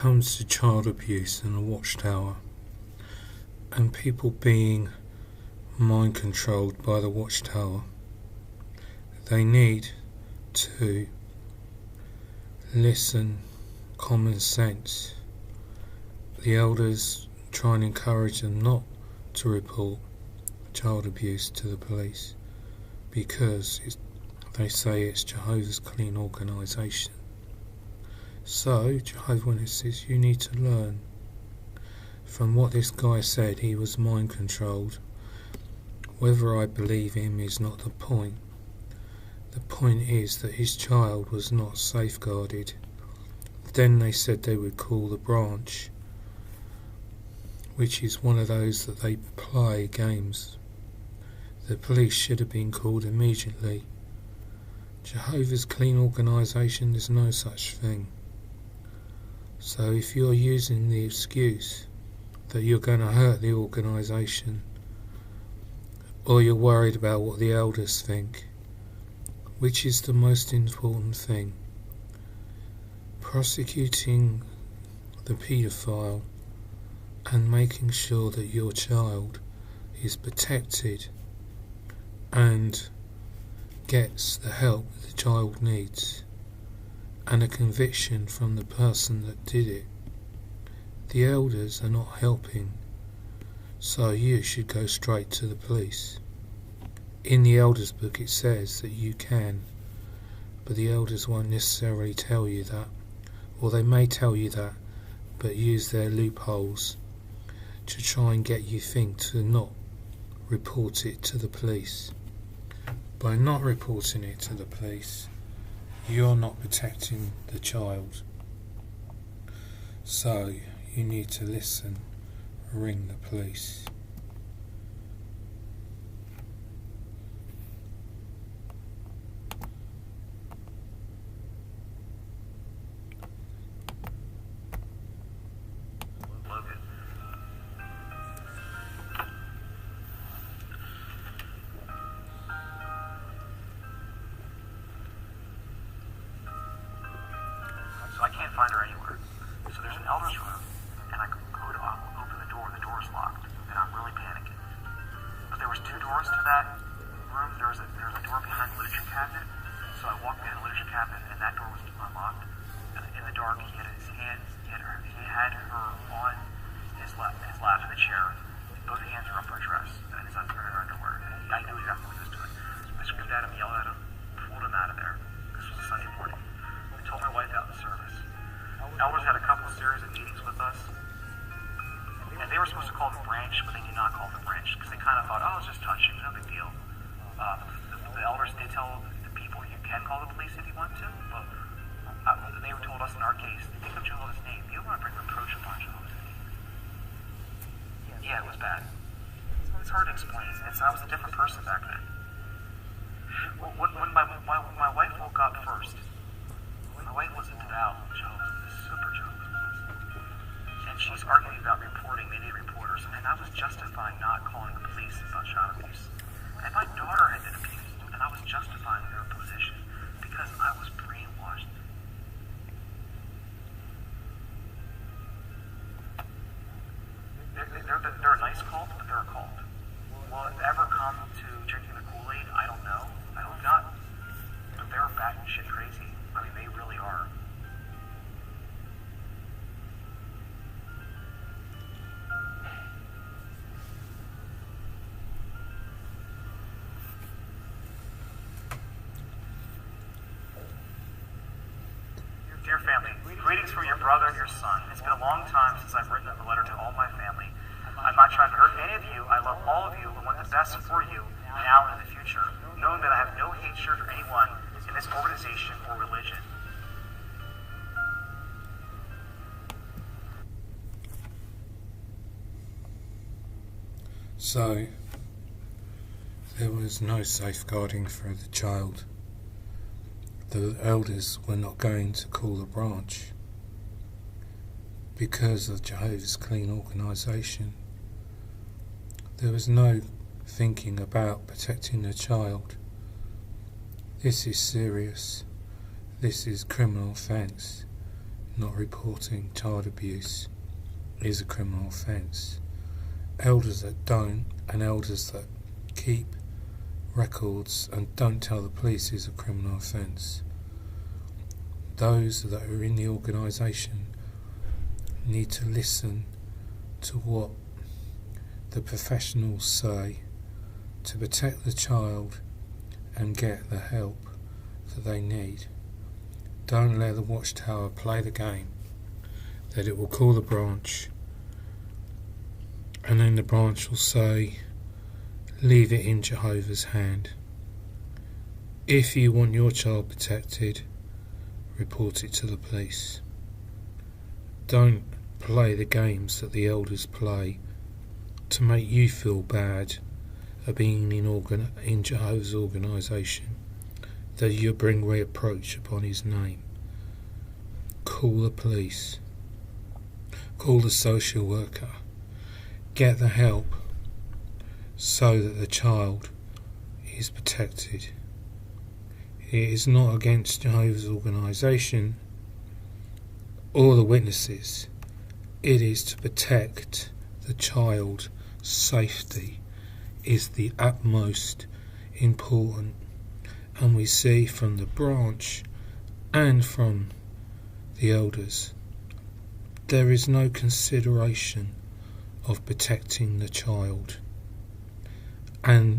Comes to child abuse in a watchtower and people being mind controlled by the watchtower, they need to listen common sense. The elders try and encourage them not to report child abuse to the police because they say it's Jehovah's Clean organisation. So, Jehovah's Witnesses, you need to learn from what this guy said. He was mind controlled. Whether I believe him is not the point. The point is that his child was not safeguarded. Then they said they would call the branch, which is one of those that they play games. The police should have been called immediately. Jehovah's Clean organisation, there's no such thing. So if you're using the excuse that you're going to hurt the organisation, or you're worried about what the elders think, which is the most important thing? Prosecuting the paedophile and making sure that your child is protected and gets the help the child needs, and a conviction from the person that did it. The elders are not helping, so you should go straight to the police. In the elders book it says that you can, but the elders won't necessarily tell you that, or they may tell you that, but use their loopholes to try and get you think to not report it to the police. By not reporting it to the police, you're not protecting the child. So you need to listen, ring the police. So I can't find her anywhere. So there's an elder's room, and I go to open the door is locked, and I'm really panicking. But there was two doors to that room. There was a door behind the literature cabinet, so I walked behind the literature cabinet, and that door was unlocked. And in the dark, he had his hands, he had her on his lap in the chair. Both hands are up her dress, and his underwear. And I knew exactly what he was doing. I screamed at him, yelled at him, pulled him out of there. This was a Sunday morning. I told my wife out in the service. Elders had a couple of series of meetings with us, and they were supposed to call the branch, but they did not call the branch because they kind of thought, oh, it's just touching, no big deal. The elders did tell the people you can call the police if you want to, but they were told us in our case, think of Jehovah's name. You don't want to bring reproach upon Jehovah's name. Yeah, it was bad. It's hard to explain. I was a different person back then. When my wife woke up first, my wife was a devout Jehovah's, super Jehovah's, and she's arguing about reporting. They need reporters, and I was justifying not calling the police about child abuse. And my daughter had been abused, and I was justifying her position because I was brainwashed. They're a nice cult, but they're a cult. Will it ever come to drinking the Kool-Aid? I don't know. I hope not. But they're batshit crazy. I mean, they really are. Dear family, greetings from your brother and your son. It's been a long time since I've written a letter to all my family. I'm not trying to hurt any of you. I love all of you and want the best for you now and in the future, knowing that I have no hatred for anyone in this organization or religion. So there was no safeguarding for the child. The elders were not going to call the branch because of Jehovah's Clean organisation. There was no thinking about protecting the child. This is serious. This is criminal offence. not reporting child abuse is a criminal offence. Elders that don't, and elders that keep records and don't tell the police, is a criminal offence. Those that are in the organisation need to listen to what the professionals say to protect the child and get the help that they need. Don't let the Watchtower play the game that it will call the branch, and then the branch will say, leave it in Jehovah's hand. If you want your child protected, report it to the police. Don't play the games that the elders play to make you feel bad at being in Jehovah's organisation, that you bring reproach upon his name. Call the police. Call the social worker. Get the help so that the child is protected. It is not against Jehovah's organisation or the witnesses. It is to protect the child's safety is the utmost important. And we see from the branch and from the elders, there is no consideration of protecting the child. And